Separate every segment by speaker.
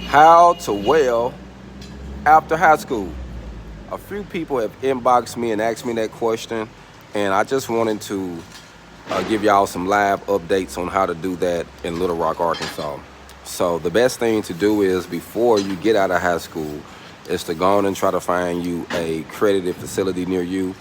Speaker 1: How to weld after high school. A few people have inboxed me and asked me that question, and I just wanted to give y'all some live updates on how to do that in Little Rock, Arkansas. So the best thing to do is before you get out of high school is to go on and try to find you a accredited facility near you.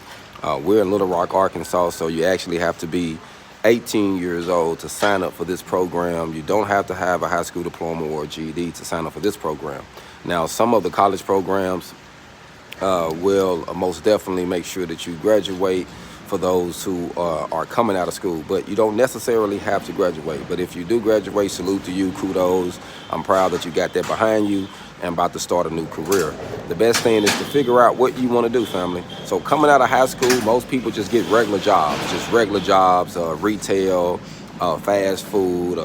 Speaker 1: We're in Little Rock, Arkansas, so you actually have to be 18 years old to sign up for this program. You don't have to have a high school diploma or a GED to sign up for this program. Now, some of the college programs will most definitely make sure that you graduate for those who are coming out of school, but you don't necessarily have to graduate. But if you do graduate, salute to you, kudos. I'm proud that you got that behind you and about to start a new career. The best thing is to figure out what you want to do, family. So coming out of high school, most people just get regular jobs, retail, fast food,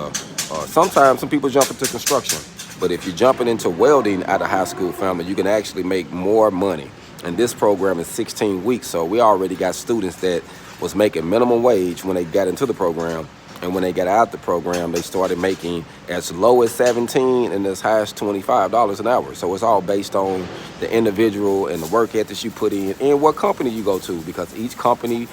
Speaker 1: sometimes some people jump into construction. But if you're jumping into welding out of high school, family, you can actually make more money. And this program is 16 weeks, so we already got students that was making minimum wage when they got into the program. And when they got out the program, they started making as low as 17 and as high as $25 an hour. So it's all based on the individual and the work ethics you put in and what company you go to, because each company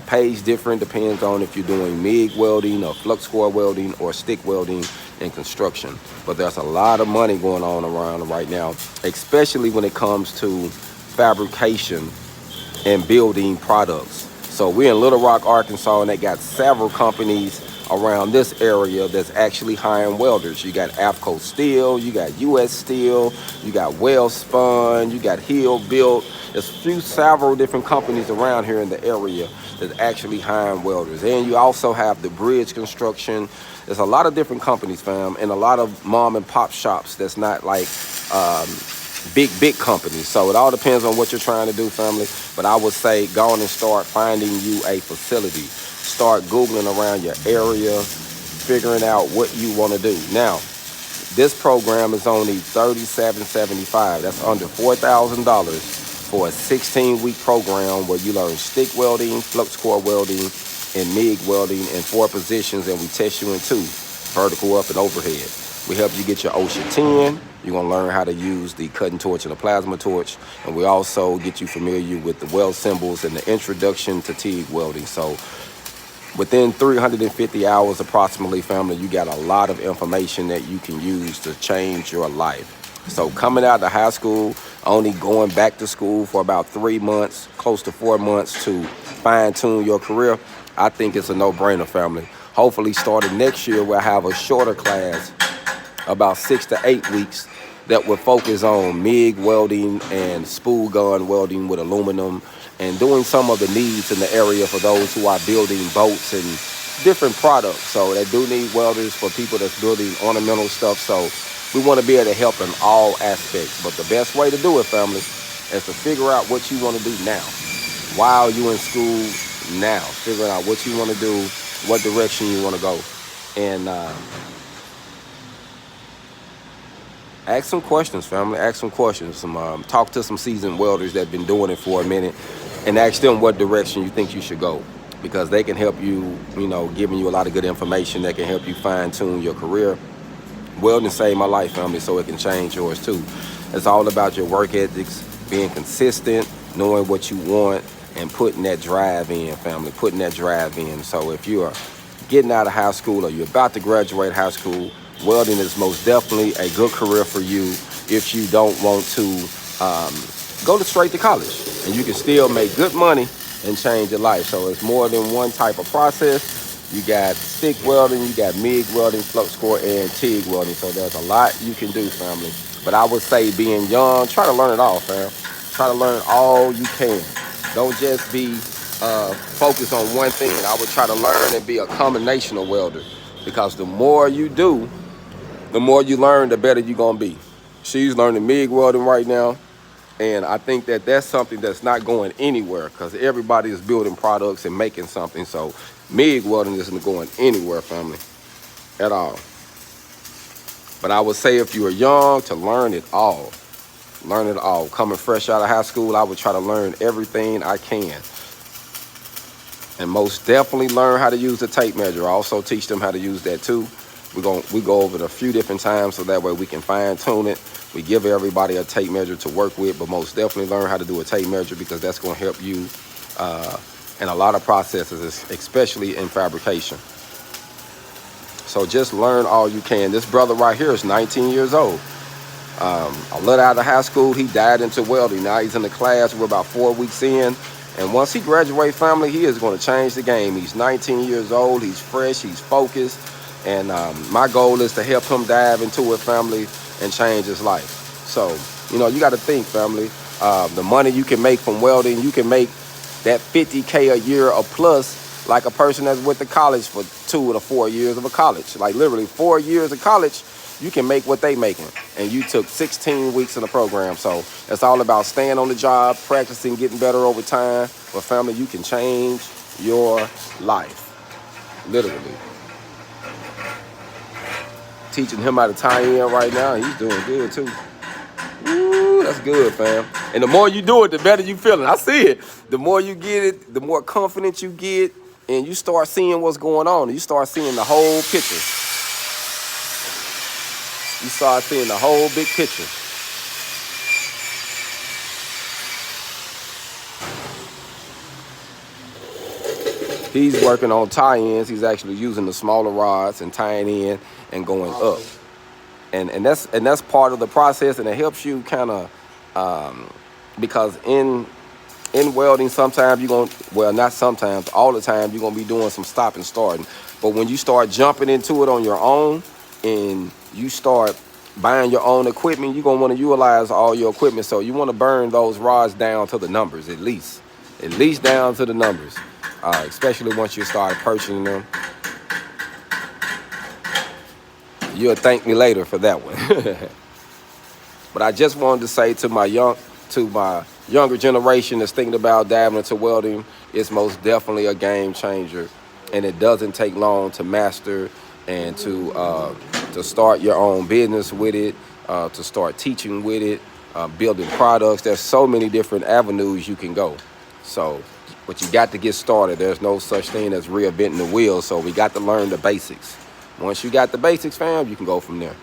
Speaker 1: pays different, depends on if you're doing MIG welding or flux core welding or stick welding in construction. But there's a lot of money going on around right now, especially when it comes to fabrication and building products. So we're in Little Rock, Arkansas, and they got several companies around this area that's actually hiring welders. You got AFCO Steel, you got US Steel, you got Wellspun, you got Hill Built. There's several different companies around here in the area that's actually hiring welders. And you also have the bridge construction. There's a lot of different companies, fam, and a lot of mom and pop shops that's not like big companies. So it all depends on what you're trying to do, family. But I would say go on and start finding you a facility. Start Googling around your area, figuring out what you want to do. Now, this program is only $37.75. That's under $4,000 for a 16-week program where you learn stick welding, flux core welding, and MIG welding in 4 positions, and we test you in 2, vertical up and overhead. We help you get your OSHA 10. You're going to learn how to use the cutting torch and the plasma torch. And we also get you familiar with the weld symbols and the introduction to TIG welding. So within 350 hours approximately, family, you got a lot of information that you can use to change your life. So coming out of high school, only going back to school for about 3 months, close to 4 months to fine-tune your career, I think it's a no-brainer, family. Hopefully starting next year, we'll have a shorter class, about 6 to 8 weeks, that will focus on MIG welding and spool gun welding with aluminum and doing some of the needs in the area for those who are building boats and different products. So they do need welders for people that's building ornamental stuff. So we want to be able to help in all aspects. But the best way to do it, family, is to figure out what you want to do now. While you're in school now, figuring out what you want to do, what direction you want to go. And ask some questions, family. Ask some questions. Talk to some seasoned welders that have been doing it for a minute and ask them what direction you think you should go, because they can help you, giving you a lot of good information that can help you fine-tune your career. Welding saved my life, family, so it can change yours too. It's all about your work ethics, being consistent, knowing what you want, and putting that drive in, family, putting that drive in. So if you are getting out of high school or you're about to graduate high school, welding is most definitely a good career for you if you don't want to go straight to college. And you can still make good money and change your life. So it's more than one type of process. You got stick welding, you got MIG welding, flux core, and TIG welding. So there's a lot you can do, family. But I would say being young, try to learn it all, fam. Try to learn all you can. Don't just be focused on one thing. I would try to learn and be a combinational welder, because the more you do, the more you learn, the better you're going to be. She's learning MIG welding right now, and I think that that's something that's not going anywhere, because everybody is building products and making something. So MIG welding isn't going anywhere, family, at all. But I would say if you are young, to learn it all. Learn it all. Coming fresh out of high school, I would try to learn everything I can. And most definitely learn how to use the tape measure. I also teach them how to use that too. We go over it a few different times so that way we can fine tune it. We give everybody a tape measure to work with, but most definitely learn how to do a tape measure, because that's going to help you in a lot of processes, especially in fabrication. So just learn all you can. This brother right here is 19 years old. I let out of high school, he died into welding. Now he's in the class. We're about 4 weeks in. And once he graduates, family, he is going to change the game. He's 19 years old. He's fresh. He's focused. And my goal is to help him dive into it, family, and change his life. So, you know, you got to think, family, the money you can make from welding, you can make that $50K a year or plus, like a person that's went to college for 2 to 4 years of a college. Like literally 4 years of college, you can make what they making. And you took 16 weeks in the program. So it's all about staying on the job, practicing, getting better over time. But family, you can change your life. Literally. Teaching him how to tie in right now. He's doing good too. Ooh, that's good, fam. And the more you do it, the better you feeling. I see it. The more you get it, the more confident you get, and you start seeing what's going on. You start seeing the whole picture. You start seeing the whole big picture. He's working on tie-ins. He's actually using the smaller rods and tying in and going up. And that's part of the process, and it helps you kind of because in welding sometimes you're going, well, not sometimes, all the time you're going to be doing some stop and starting. But when you start jumping into it on your own and you start buying your own equipment, you're going to want to utilize all your equipment. So you want to burn those rods down to the numbers, at least down to the numbers, especially once you start purchasing them. You'll thank me later for that one. But I just wanted to say to my younger generation that's thinking about diving into welding, it's most definitely a game changer, and it doesn't take long to master and to start your own business with it, to start teaching with it, building products. There's so many different avenues you can go. So, but you got to get started. There's no such thing as reinventing the wheel. So we got to learn the basics. Once you got the basics, fam, you can go from there.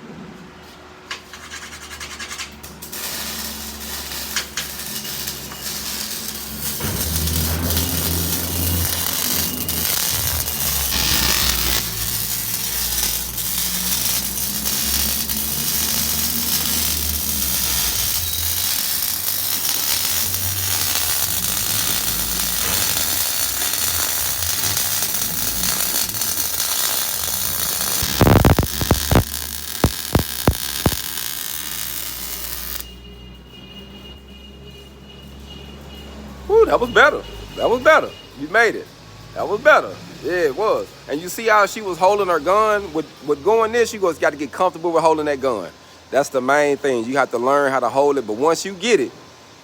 Speaker 1: Woo, that was better. That was better. You made it. That was better. Yeah, it was. And you see how she was holding her gun? With going this, you got to get comfortable with holding that gun. That's the main thing. You have to learn how to hold it. But once you get it,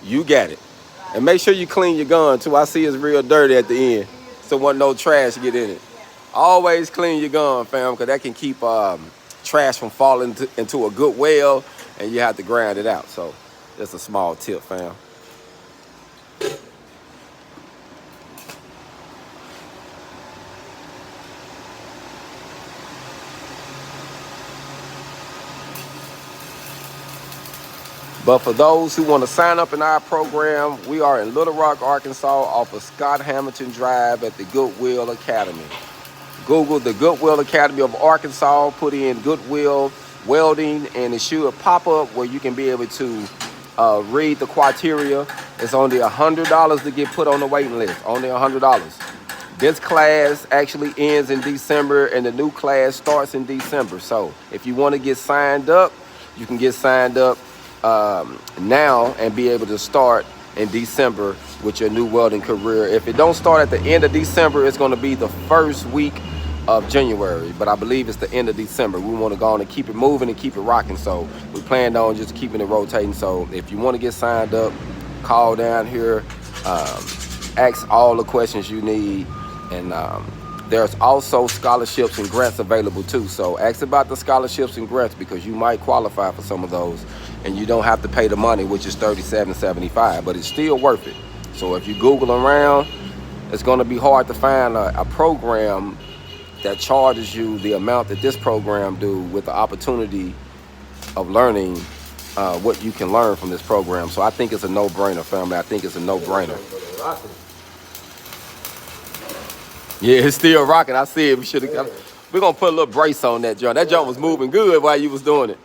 Speaker 1: you got it. And make sure you clean your gun, too. I see it's real dirty at the end, so wasn't no trash get in it. Always clean your gun, fam, because that can keep trash from falling into a good well, and you have to grind it out. So that's a small tip, fam. But for those who want to sign up in our program, we are in Little Rock, Arkansas, off of Scott Hamilton Drive at the Goodwill Academy. Google the Goodwill Academy of Arkansas, put in Goodwill Welding, and it should pop up where you can be able to read the criteria. It's only $100 to get put on the waiting list, only $100. This class actually ends in December, and the new class starts in December. So if you want to get signed up, you can get signed up now and be able to start in December with your new welding career. If it don't start at the end of December, it's going to be the first week of January, but I believe it's the end of December. We want to go on and keep it moving and keep it rocking, so we planned on just keeping it rotating. So if you want to get signed up, call down here, ask all the questions you need, and there's also scholarships and grants available too. So ask about the scholarships and grants, because you might qualify for some of those, and you don't have to pay the money, which is $37.75, but it's still worth it. So if you Google around, it's going to be hard to find a program that charges you the amount that this program do with the opportunity of learning what you can learn from this program. So I think it's a no-brainer, family. I think it's a no-brainer. Yeah, it's still rocking. I see it. We're going to put a little brace on that joint. That joint was moving good while you was doing it.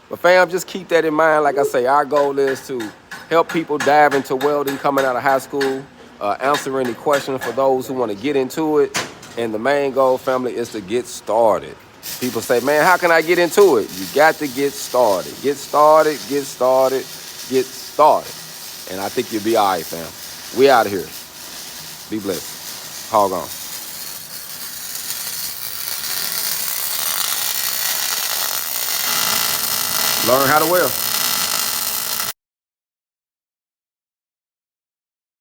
Speaker 1: But fam, just keep that in mind. Like I say, our goal is to help people dive into welding coming out of high school, answer any questions for those who want to get into it. And the main goal, family, is to get started. People say, man, how can I get into it? You got to get started. Get started, get started, get started. And I think you'll be all right, fam. We out of here. Be blessed. Hog on. Learn how to weld.